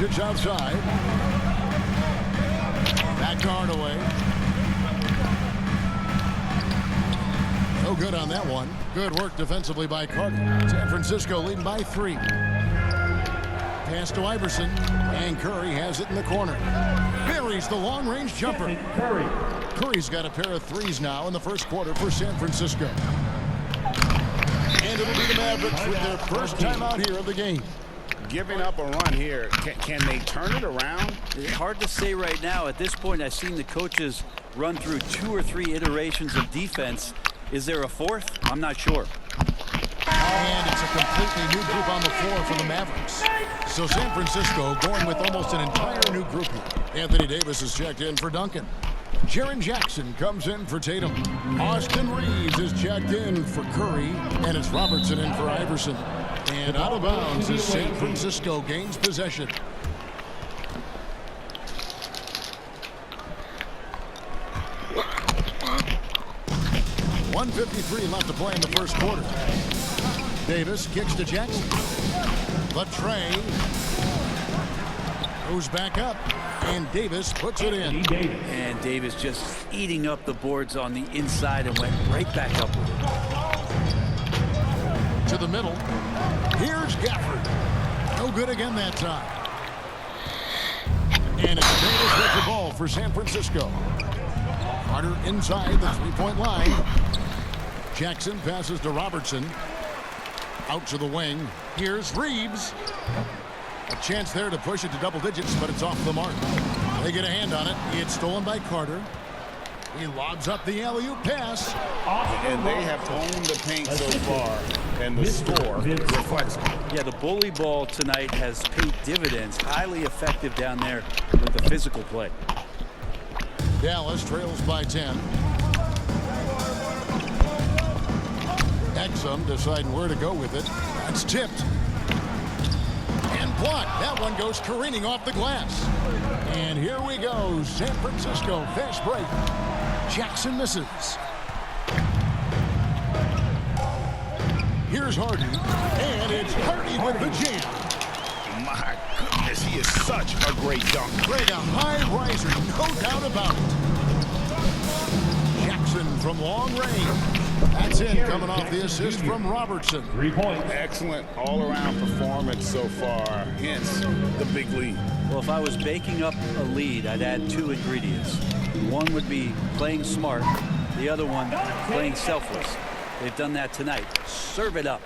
It's outside. Back to Hardaway. No good on that one. Good work defensively by Carter. San Francisco leading by 3. Pass to Iverson. And Curry has it in the corner. Buries the long-range jumper. Curry's got a pair of threes now in the first quarter for San Francisco. And it'll be the Mavericks with their first time out here of the game. Giving up a run here. Can they turn it around? It's hard to say right now. At this point, I've seen the coaches run through 2 or 3 iterations of defense. Is there a fourth? I'm not sure. And it's a completely new group on the floor for the Mavericks. So San Francisco going with almost an entire new group here. Anthony Davis is checked in for Duncan. Jaren Jackson comes in for Tatum. Austin Reeves is checked in for Curry. And it's Robertson in for Iverson. And out of bounds as San Francisco gains possession. .153 left to play in the first quarter. Davis kicks to Jackson. Latrey goes back up. And Davis puts it in. And Davis just eating up the boards on the inside and went right back up with it. To the middle. Here's Gafford. No good again that time. And it's Davis with the ball for San Francisco. Carter inside the three-point line. Jackson passes to Robertson. Out to the wing. Here's Reeves. A chance there to push it to double digits, but it's off the mark. They get a hand on it. It's stolen by Carter. He lobs up the alley-oop pass. And they have owned the paint so far, and the score reflects it. Yeah, the bully ball tonight has paid dividends. Highly effective down there with the physical play. Dallas trails by 10. Exum deciding where to go with it. That's tipped. And blocked. That one goes careening off the glass. And here we go. San Francisco fast break. Jackson misses. Here's Harden. And it's Harden with the jam. My goodness, he is such a great dunk. Greg, a high riser, no doubt about it. Jackson from long range. That's it, coming off the assist from Robertson. 3 points. Excellent all-around performance so far, hence the big lead. Well, if I was baking up a lead, I'd add 2 ingredients. One would be playing smart. The other one, playing selfless. They've done that tonight. Serve it up.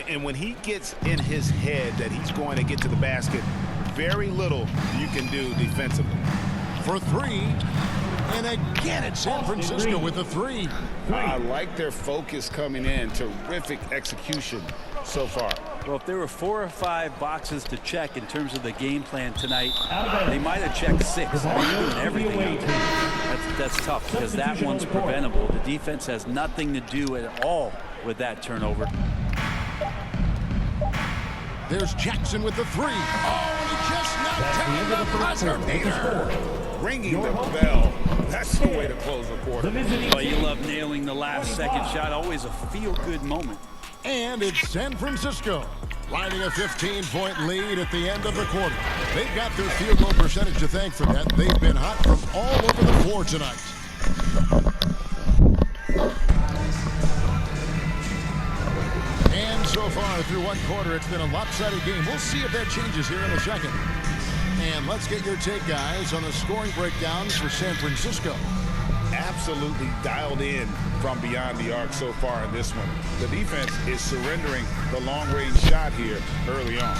And when he gets in his head that he's going to get to the basket, very little you can do defensively. For 3. And again, it's San Francisco with the 3. I like their focus coming in. Terrific execution so far. Well, if there were 4 or 5 boxes to check in terms of the game plan tonight, they might have checked 6. They're doing everything out there. That's tough because that one's preventable. The defense has nothing to do at all with that turnover. There's Jackson with the 3. Oh, and he just knocked down the buzzer beater. Ringing the bell. That's the way to close the quarter. Oh, you love nailing the last second shot. Always a feel-good moment. And it's San Francisco riding a 15-point lead at the end of the quarter. They've got their field goal percentage to thank for that. They've been hot from all over the floor tonight. And so far through one quarter, it's been a lopsided game. We'll see if that changes here in a second. And let's get your take, guys, on the scoring breakdowns for San Francisco. Absolutely dialed in from beyond the arc so far in this one. The defense is surrendering the long-range shot here early on.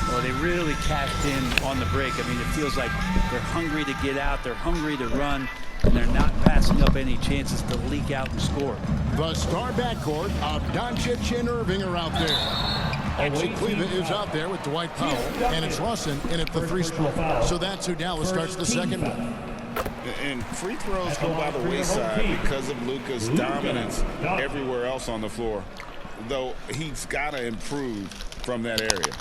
Well, they really cashed in on the break. I mean, it feels like they're hungry to get out. They're hungry to run. And they're not passing up any chances to leak out and score. The star backcourt of Doncic and Irving are out there. Actually, Cleveland is out there with Dwight Powell, and it's Lawson in at the 3 spot. So that's who Dallas starts the second one. And free throws go by the wayside because of Luka's dominance everywhere else on the floor, though he's got to improve from that area.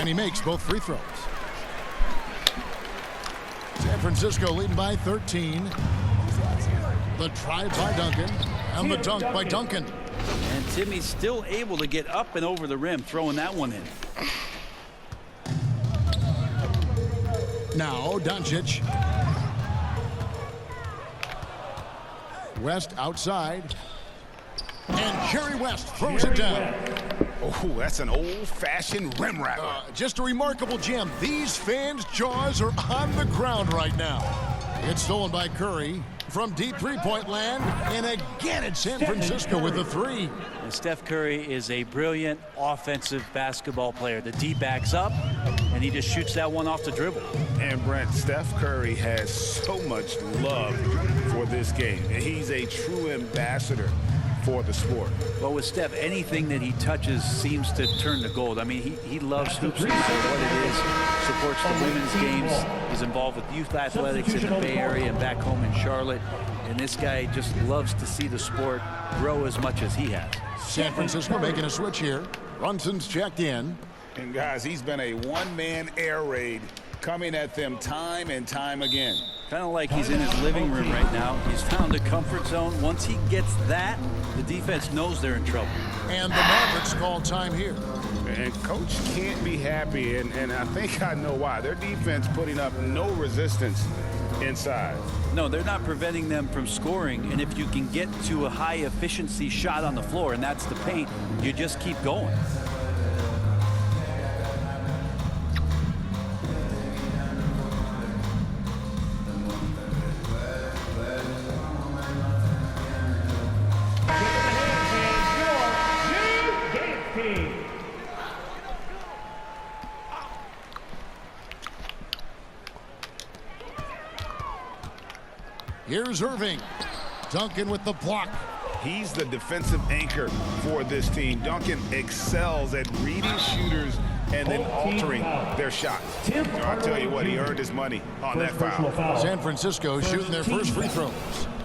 And he makes both free throws. San Francisco leading by 13. The try by Duncan. And the dunk by Duncan. And Timmy's still able to get up and over the rim, throwing that one in. Now Doncic. West outside. And Jerry West throws it down. Oh, that's an old-fashioned rim wrapper. Just a remarkable jam. These fans' jaws are on the ground right now. It's stolen by Curry from deep three-point land. And again, it's San Francisco with the three. And Steph Curry is a brilliant offensive basketball player. The D backs up, and he just shoots that one off the dribble. And Brent, Steph Curry has so much love for this game. He's a true ambassador for the sport. Well, with Steph, anything that he touches seems to turn to gold. I mean, he loves hoops no matter what it is. Supports the women's games. He's involved with youth athletics in the Bay Area and back home in Charlotte. And this guy just loves to see the sport grow as much as he has. San Francisco making a switch here. Brunson's checked in. And guys, he's been a one-man air raid coming at them time and time again. Kind of like he's in his living room right now. He's found a comfort zone. Once he gets that, the defense knows they're in trouble. And the Mavericks call time here. And coach can't be happy, and I think I know why. Their defense putting up no resistance inside. No, they're not preventing them from scoring. And if you can get to a high-efficiency shot on the floor, and that's the paint, you just keep going. Here's Irving. Duncan with the block. He's the defensive anchor for this team. Duncan excels at reading shooters and then altering their shots. I'll tell you what, he earned his money on that foul. San Francisco shooting their first free throws.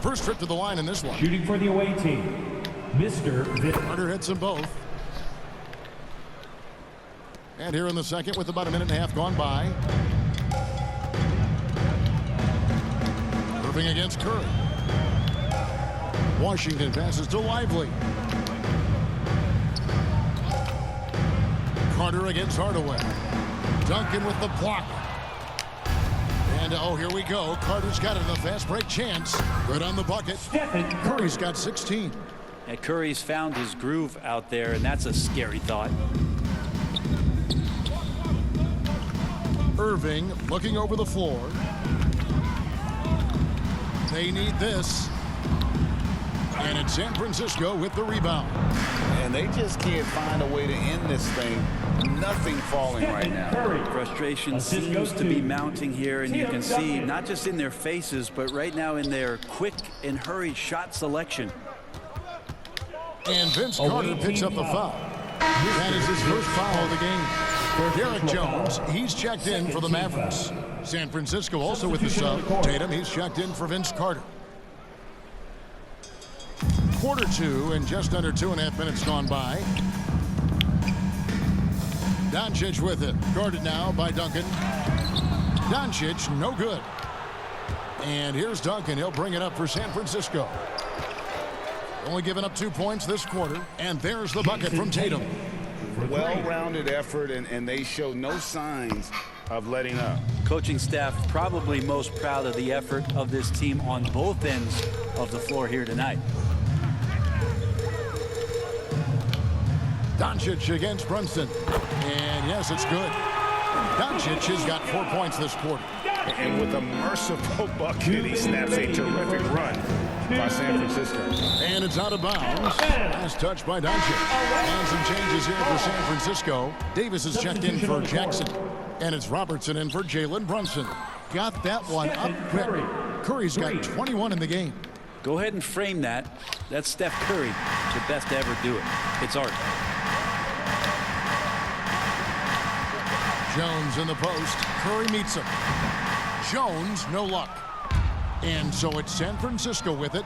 First trip to the line in this one. Shooting for the away team, Mr. Carter hits them both. And here in the second with about a minute and a half gone by. Irving against Curry. Washington passes to Lively. Carter against Hardaway. Duncan with the block. And oh, here we go. Carter's got it in a fast break chance. Good on the bucket. Curry's got 16. And Curry's found his groove out there, and that's a scary thought. Irving looking over the floor. They need this. And it's San Francisco with the rebound. And they just can't find a way to end this thing. Nothing falling right now. Frustration seems to be mounting here, and you can see not just in their faces, but right now in their quick and hurried shot selection. And Vince Carter picks up the foul. That is his first foul of the game. Derek Jones, he's checked in for the Mavericks. San Francisco also with the sub. Tatum, he's checked in for Vince Carter. Quarter two and just under 2.5 minutes gone by. Doncic with it. Guarded now by Duncan. Doncic, no good. And here's Duncan. He'll bring it up for San Francisco. Only giving up 2 points this quarter. And there's the bucket from Tatum. Well-rounded effort, and they show no signs of letting up. Coaching staff probably most proud of the effort of this team on both ends of the floor here tonight. Doncic against Brunson. And yes, it's good. Doncic has got 4 points this quarter. And with a merciful bucket, he snaps a terrific run by San Francisco. And it's out of bounds. Last touch by Doncic. And some changes here for San Francisco. Davis is checked in for Jackson. And it's Robertson in for Jalen Brunson. Got that one up quick. Curry's got 21 in the game. Go ahead and frame that. That's Steph Curry, the best to ever do it. It's art. Jones in the post. Curry meets him. Jones, no luck. And so it's San Francisco with it.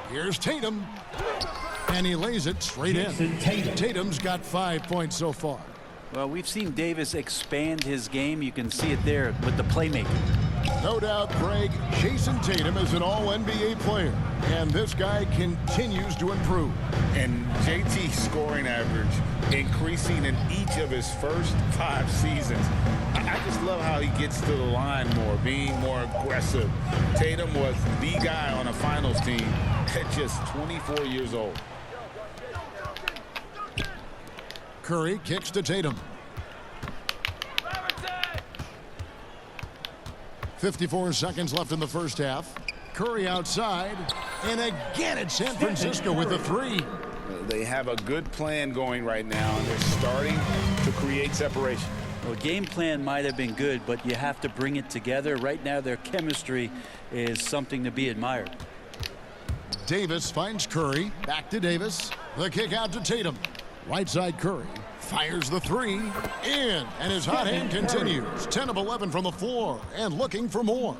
Here's Tatum. And he lays it straight in. Tatum's got 5 points so far. Well, we've seen Davis expand his game. You can see it there with the playmaking. No doubt, Greg, Jason Tatum is an all-NBA player, and this guy continues to improve. And JT's scoring average increasing in each of his first 5 seasons. I just love how he gets to the line more, being more aggressive. Tatum was the guy on a finals team at just 24 years old. Curry kicks to Tatum. 54 seconds left in the first half. Curry outside, and again it's San Francisco with a 3. They have a good plan going right now, and they're starting to create separation. Well, game plan might have been good, but you have to bring it together. Right now, their chemistry is something to be admired. Davis finds Curry. Back to Davis. The kick out to Tatum. Right side Curry. Fires the 3. In. And his hot hand continues. 10 of 11 from the floor. And looking for more.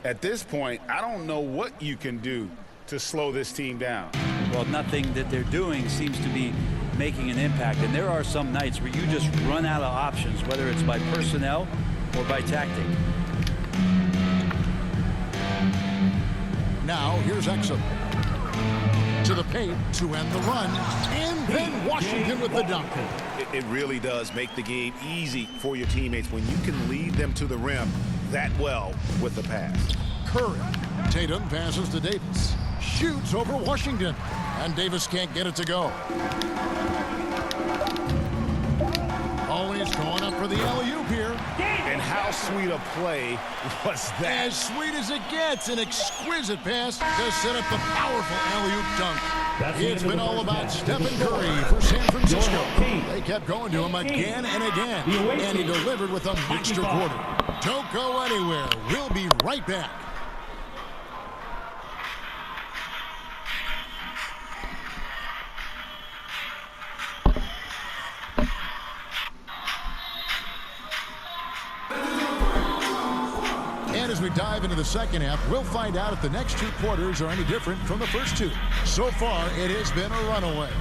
At this point, I don't know what you can do to slow this team down. Well, nothing that they're doing seems to be making an impact. And there are some nights where you just run out of options, whether it's by personnel or by tactic. Now, here's Exum. To the paint to end the run. And then Washington with the dunk. It really does make the game easy for your teammates when you can lead them to the rim that well with the pass. Curry. Tatum passes to Davis. Shoots over Washington. And Davis can't get it to go. Always going up for the alley-oop here. And how sweet a play was that? As sweet as it gets, an exquisite pass to set up the powerful alley-oop dunk. It's been all about Stephen Curry for San Francisco. They kept going to him again and again, and he delivered with a monster quarter. Don't go anywhere. We'll be right back. As we dive into the second half, we'll find out if the next 2 quarters are any different from the first 2. So far, it has been a runaway.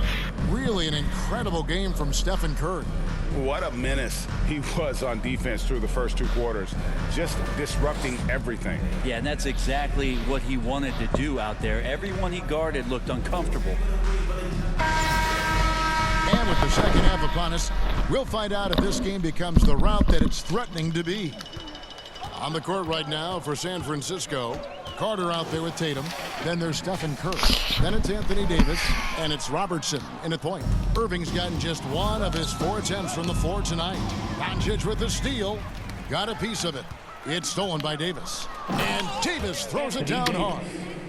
Really an incredible game from Stephen Curry. What a menace he was on defense through the first 2 quarters, just disrupting everything. Yeah, and that's exactly what he wanted to do out there. Everyone he guarded looked uncomfortable. And with the second half upon us, we'll find out if this game becomes the route that it's threatening to be. On the court right now for San Francisco, Carter out there with Tatum. Then there's Stephen Curry. Then it's Anthony Davis, and it's Robertson in at point. Irving's gotten just 1 of his 4 attempts from the floor tonight. Doncic with the steal. Got a piece of it. It's stolen by Davis. And Davis throws it down hard.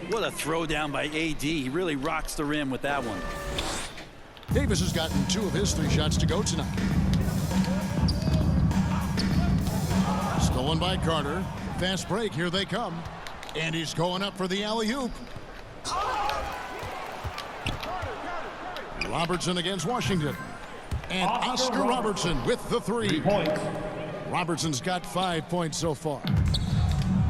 What a throw down by AD. He really rocks the rim with that one. Davis has gotten 2 of his 3 shots to go tonight. Stolen by Carter. Fast break. Here they come. And he's going up for the alley-oop. Robertson against Washington. And Oscar Robertson with the 3. 3 points. Robertson's got 5 points so far.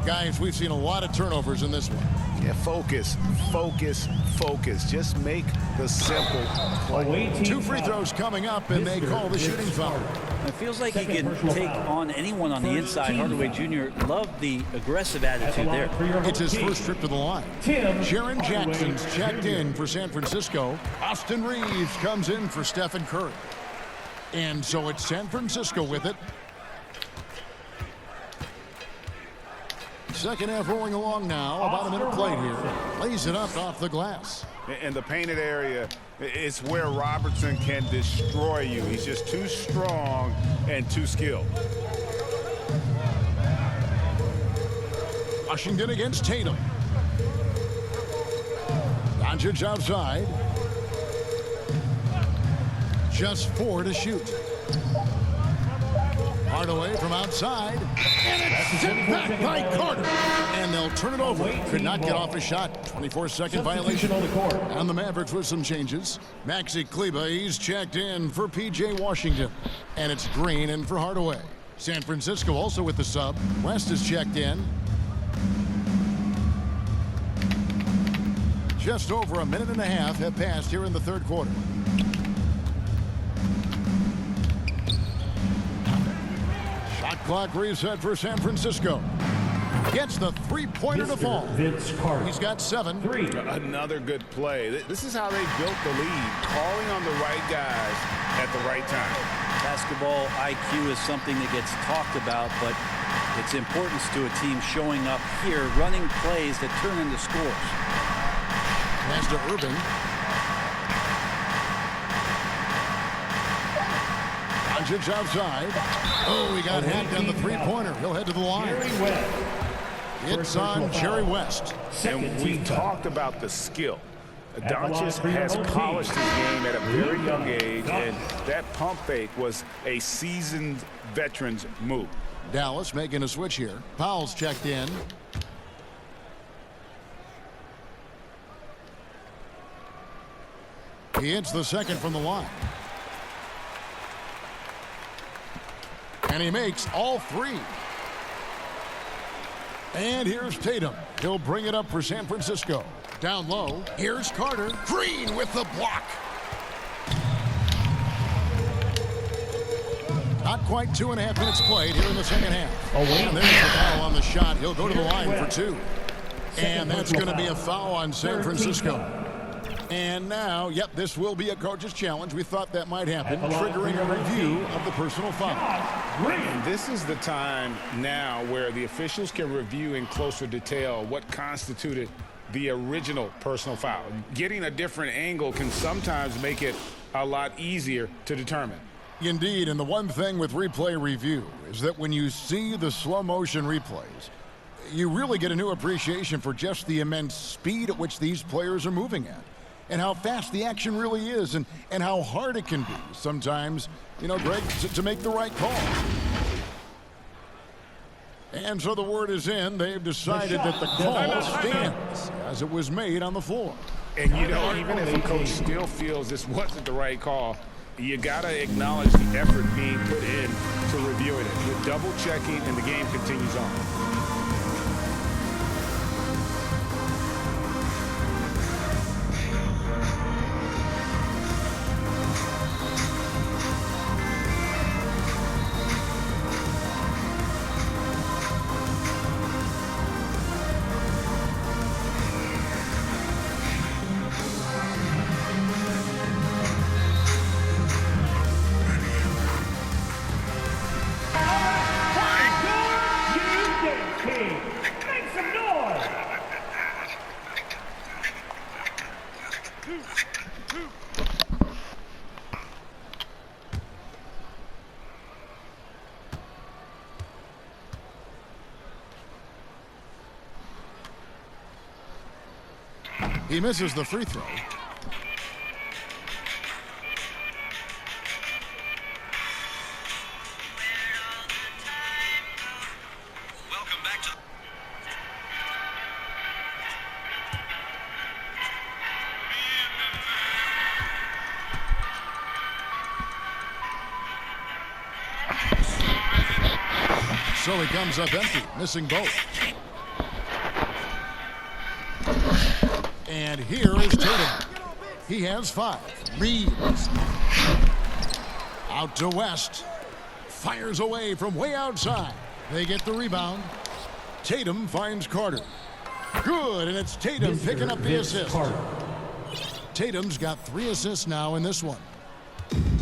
Guys, we've seen a lot of turnovers in this one. Yeah, focus, focus, focus. Just make the simple play. 2 free throws coming up, and they call the shooting foul. It feels like he can take on anyone on the inside. Hardaway Jr. loved the aggressive attitude there. It's his first trip to the line. Jaren Jackson's checked in for San Francisco. Austin Reeves comes in for Stephen Curry. And so it's San Francisco with it. Second half rolling along now. About a minute played here. Lays it up off the glass. In the painted area, it's where Robertson can destroy you. He's just too strong and too skilled. Washington against Tatum. Doncic outside. Just 4 to shoot. Hardaway from outside. And it's sent back by Carter. And they'll turn it over. Could not get off a shot. 24-second violation. And the Mavericks with some changes. Maxi Kleber, he's checked in for P.J. Washington. And it's Green in for Hardaway. San Francisco also with the sub. West is checked in. Just over a minute and a half have passed here in the third quarter. clock reset for San Francisco. Gets the three-pointer to fall. Vince Carter. He's got 7. 3. Another good play. This is how they built the lead, calling on the right guys at the right time. Basketball IQ is something that gets talked about, but its importance to a team showing up here, running plays that turn into scores. Pass to Irving. Doncic outside. Oh, he got hacked on the three-pointer. He'll head to the line. Jerry West. It's on Jerry West. And we talked about the skill. the line Doncic for your has own polished team. his game at a very young Luka age, Doncic. and that pump fake was a seasoned veteran's move. Dallas making a switch here. Powell's checked in. He hits the second from the line. And he makes all 3. And here's Tatum. He'll bring it up for San Francisco. Down low. Here's Carter. Green with the block. Not quite 2.5 minutes played here in the second half. And there's the foul on the shot. He'll go to the line for 2. And that's going to be a foul on San Francisco. And now, yep, this will be a coach's challenge. We thought that might happen, triggering a review of the personal foul. And this is the time now where the officials can review in closer detail what constituted the original personal foul. Getting a different angle can sometimes make it a lot easier to determine. Indeed, and the one thing with replay review is that when you see the slow motion replays, you really get a new appreciation for just the immense speed at which these players are moving at, and how fast the action really is, and how hard it can be sometimes, you know, Greg, to make the right call. And so the word is in. They've decided that the call stands as it was made on the floor. And, you know, even if a coach still feels this wasn't the right call, you got to acknowledge the effort being put in to reviewing it. With double checking, and the game continues on. He misses the free throw. Welcome back to So he comes up empty, missing both. And here is Tatum. He has 5. Reeves. Out to West. Fires away from way outside. They get the rebound. Tatum finds Carter. Good, and it's Tatum picking up the assist. Tatum's got 3 assists now in this one.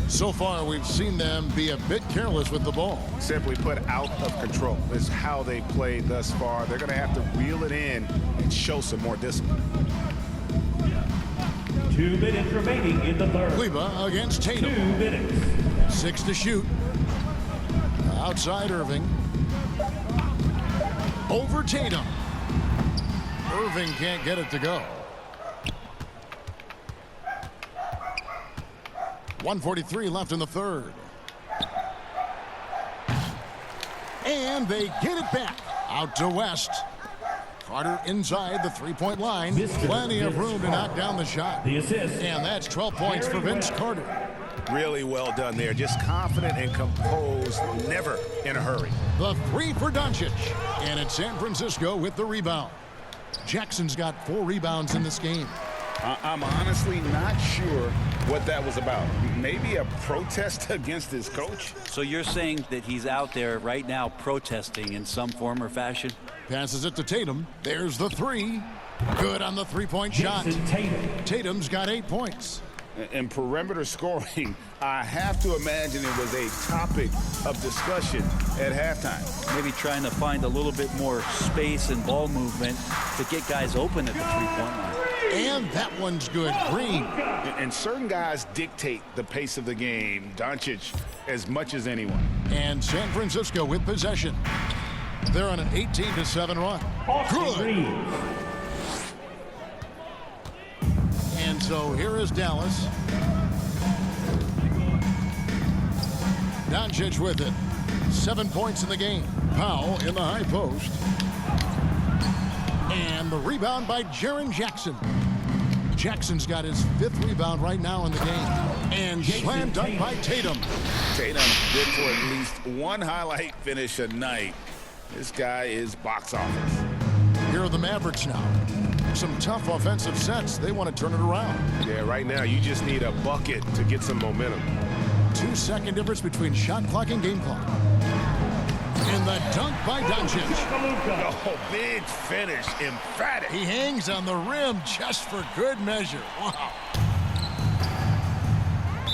So far, we've seen them be a bit careless with the ball. Simply put, out of control is how they played thus far. They're going to have to reel it in and show some more discipline. 2 minutes remaining in the third. Kleber against Tatum. 2 minutes. 6 to shoot. Outside Irving. Over Tatum. Irving can't get it to go. 1:43 left in the third. And they get it back. Out to West. Carter inside the three-point line. Plenty of room to knock down the shot. The assist. And that's 12 points for Vince Carter. Really well done there. Just confident and composed, never in a hurry. The 3 for Doncic. And it's San Francisco with the rebound. Jackson's got 4 rebounds in this game. I'm honestly not sure what that was about. Maybe a protest against his coach? So you're saying that he's out there right now protesting in some form or fashion? Passes it to Tatum. There's the three. Good on the three-point shot. Jason Tatum. Tatum's got 8 points. In perimeter scoring, I have to imagine it was a topic of discussion at halftime. Maybe trying to find a little bit more space and ball movement to get guys open at the three-point line. And that one's good. Green. And certain guys dictate the pace of the game, Doncic, as much as anyone. And San Francisco with possession. They're on an 18-7 run. Austin Good. Reeves. And so here is Dallas. Doncic with it. 7 points in the game. Powell in the high post. And the rebound by Jaren Jackson. Jackson's got his 5th rebound right now in the game. And slam dunk by Tatum. Tatum good for at least one highlight finish a night. This guy is box office. Here are the Mavericks now. Some tough offensive sets. They want to turn it around. Yeah, right now you just need a bucket to get some momentum. 2-second difference between shot clock and game clock. And the dunk by Doncic. Oh, big finish, emphatic. He hangs on the rim just for good measure. Wow.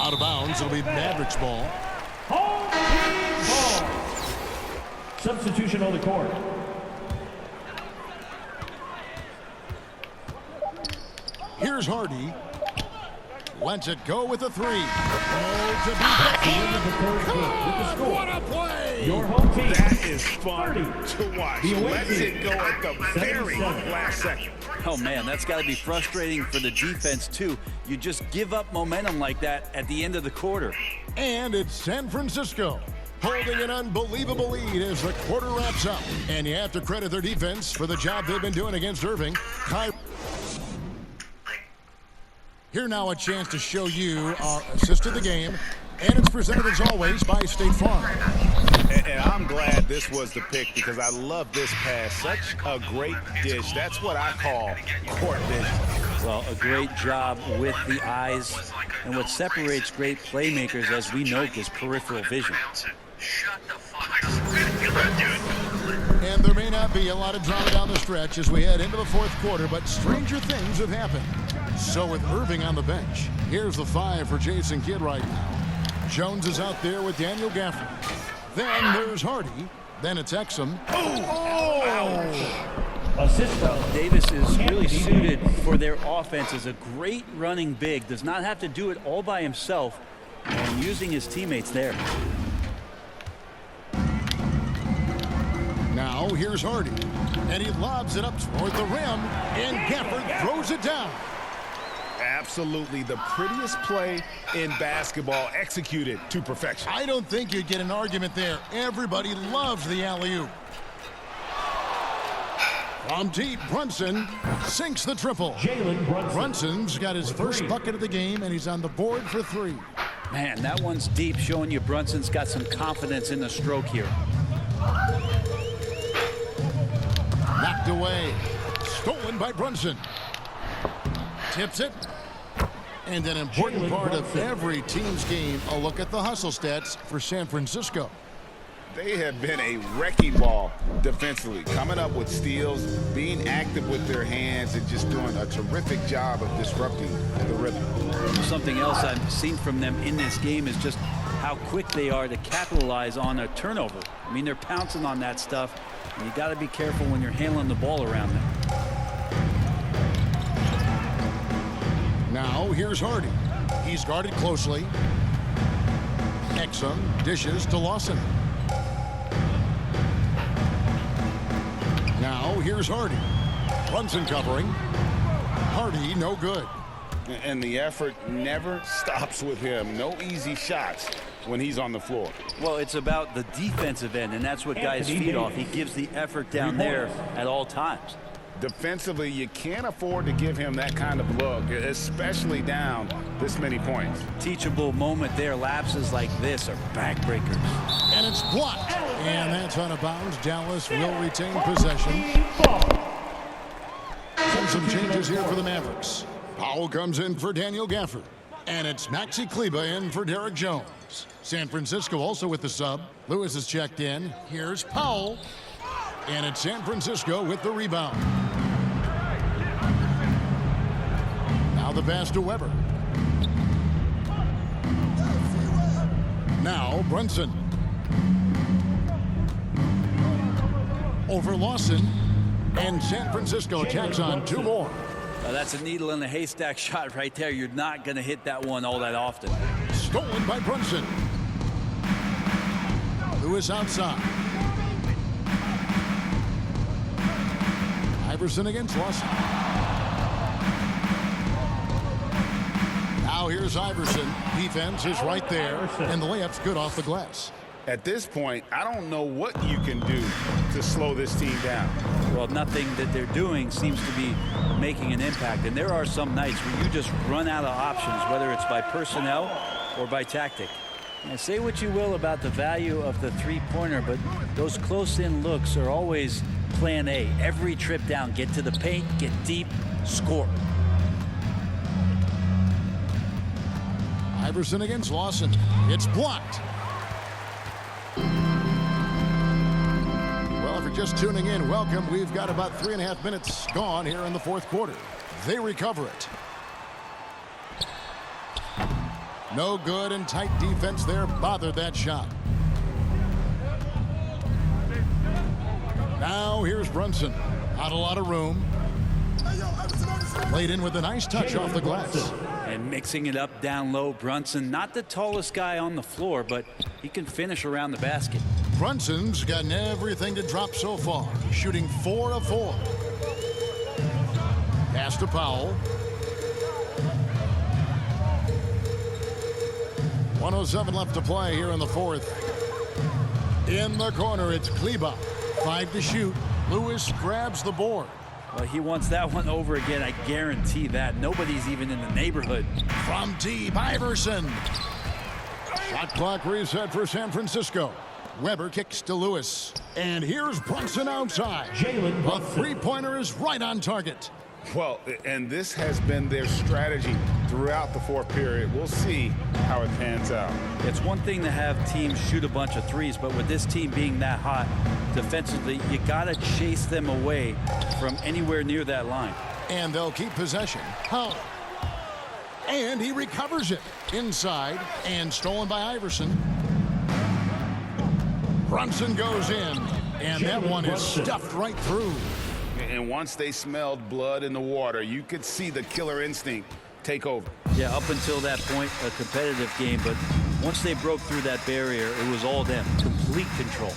Out of bounds, it'll be Mavericks ball. Home team ball. Substitution on the court. Here's Hardy. Lets it go with a three. Oh, to be back in The third game with the score. What a play! Your home team. That is fun 30. to watch. The away Lets team. it go at the very 77. last second. Oh, man, that's got to be frustrating for the defense, too. You just give up momentum like that at the end of the quarter. And it's San Francisco holding an unbelievable lead as the quarter wraps up. And you have to credit their defense for the job they've been doing against Irving. Here now a chance to show you our assist of the game. And it's presented as always by State Farm. And I'm glad this was the pick because I love this pass. Such a great dish. That's what I call court vision. Well, a great job with the eyes. And what separates great playmakers, as we know, is peripheral vision. Shut the fuck up. And there may not be a lot of drama down the stretch as we head into the fourth quarter, but stranger things have happened. So with Irving on the bench, here's the 5 for Jason Kidd right now. Jones is out there with Daniel Gafford. Then there's Hardy. Then it's Exum. Assist. Davis is really suited for their offense as a great running big. Does not have to do it all by himself and using his teammates there. Now here's Hardy. And he lobs it up toward the rim. And Gafford throws it down. Absolutely the prettiest play in basketball, executed to perfection. I don't think you'd get an argument there. Everybody loves the alley-oop. From deep, Brunson sinks the triple. Jalen Brunson. Brunson's got his first bucket of the game, and he's on the board for 3. Man, that one's deep, showing you Brunson's got some confidence in the stroke here. Knocked away. Stolen by Brunson. Tips it. And an important part of every team's game, a look at the hustle stats for San Francisco. They have been a wrecking ball defensively, coming up with steals, being active with their hands, and just doing a terrific job of disrupting the rhythm. Something else I've seen from them in this game is just how quick they are to capitalize on a turnover. I mean, they're pouncing on that stuff, and you got to be careful when you're handling the ball around them. Now here's Hardy. He's guarded closely. Exum dishes to Lawson. Now here's Hardy. Brunson covering. Hardy no good. And the effort never stops with him. No easy shots when he's on the floor. Well, it's about the defensive end, and that's what guys feed off. He gives the effort down there at all times. Defensively, you can't afford to give him that kind of look, especially down this many points. Teachable moment there. Lapses like this are backbreakers. And it's blocked. And that's out of bounds. Dallas will retain possession. And some changes here for the Mavericks. Powell comes in for Daniel Gafford. And it's Maxi Kleber in for Derek Jones. San Francisco also with the sub. Lewis is checked in. Here's Powell. And it's San Francisco with the rebound. Now the pass to Weber. Now Brunson. Over Lawson. And San Francisco tacks on 2 more. That's a needle in a haystack shot right there. You're not going to hit that one all that often. Stolen by Brunson. Lewis outside. Iverson against Lawson. Now here's Iverson. Defense is right there, and the layup's good off the glass. At this point, I don't know what you can do to slow this team down. Well, nothing that they're doing seems to be making an impact. And there are some nights where you just run out of options, whether it's by personnel or by tactic. Now, say what you will about the value of the three-pointer, but those close-in looks are always plan A. Every trip down, get to the paint, get deep, score. Iverson against Lawson. It's blocked. Well, if you're just tuning in, welcome. We've got about 3.5 minutes gone here in the 4th quarter. They recover it. No good, and tight defense there bothered that shot. Now here's Brunson. Not a lot of room. Laid in with a nice touch off the glass. And mixing it up down low, Brunson, not the tallest guy on the floor, but he can finish around the basket. Brunson's gotten everything to drop so far, shooting 4 of 4. Pass to Powell. 1:07 left to play here in the 4th. In the corner, it's Kleber. 5 to shoot. Lewis grabs the board. Well, he wants that one over again. I guarantee that. Nobody's even in the neighborhood. From deep, Iverson. Shot clock reset for San Francisco. Weber kicks to Lewis. And here's Brunson outside. Jalen The three-pointer is right on target. Well, and this has been their strategy throughout the 4th period. We'll see how it pans out. It's one thing to have teams shoot a bunch of threes, but with this team being that hot defensively, you got to chase them away from anywhere near that line. And they'll keep possession. Powell. And he recovers it. Inside and stolen by Iverson. Brunson goes in. And that one is stuffed right through. And once they smelled blood in the water, you could see the killer instinct take over. Yeah, up until that point, a competitive game, but once they broke through that barrier, it was all them. Complete control.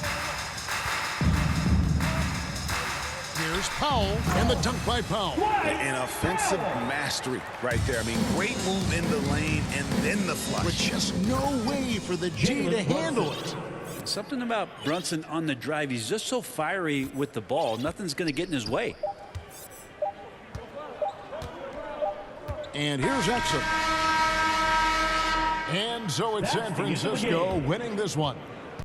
Here's Powell, and the dunk by Powell. An offensive mastery right there. I mean, great move in the lane and then the flush. With just no way for the G to handle it. Something about Brunson on the drive. He's just so fiery with the ball. Nothing's going to get in his way. And here's Exum. And so it's San Francisco winning this one.